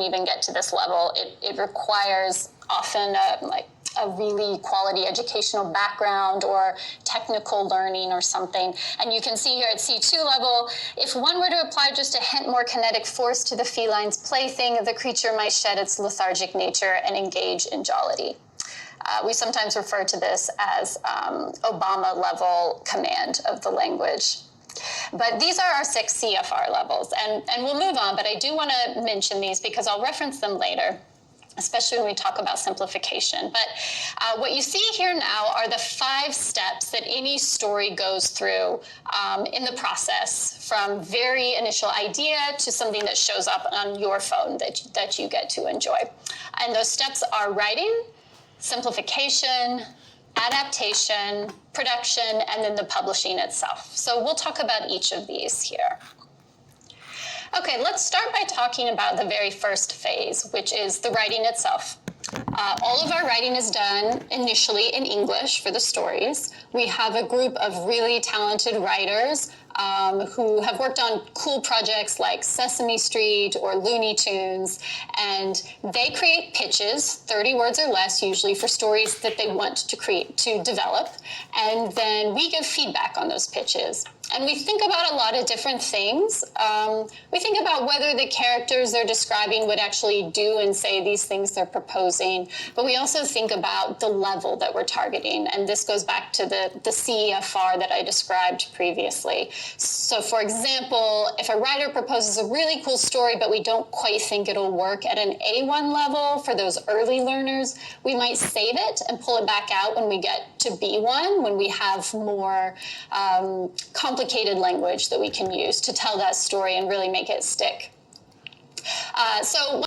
even get to this level. It requires often a really quality educational background or technical learning or something. And you can see here at C2 level, if one were to apply just a hint more kinetic force to the feline's plaything, the creature might shed its lethargic nature and engage in jollity. We sometimes refer to this as Obama level command of the language. But these are our 6 CFR levels, and we'll move on, but I do want to mention these because I'll reference them later, especially when we talk about simplification. But what you see here now are the 5 steps that any story goes through in the process, from very initial idea to something that shows up on your phone that you get to enjoy. And those steps are writing, simplification, adaptation, production, and then the publishing itself. So we'll talk about each of these here. Okay, let's start by talking about the very first phase, which is the writing itself. All of our writing is done initially in English for the stories. We have a group of really talented writers who have worked on cool projects like Sesame Street or Looney Tunes, and they create pitches, 30 words or less usually, for stories that they want to develop, and then we give feedback on those pitches. And we think about a lot of different things. We think about whether the characters they're describing would actually do and say these things they're proposing, but we also think about the level that we're targeting, and this goes back to the CEFR that I described previously. So for example, if a writer proposes a really cool story, but we don't quite think it'll work at an A1 level for those early learners, we might save it and pull it back out when we get to B1, when we have more complicated language that we can use to tell that story and really make it stick. So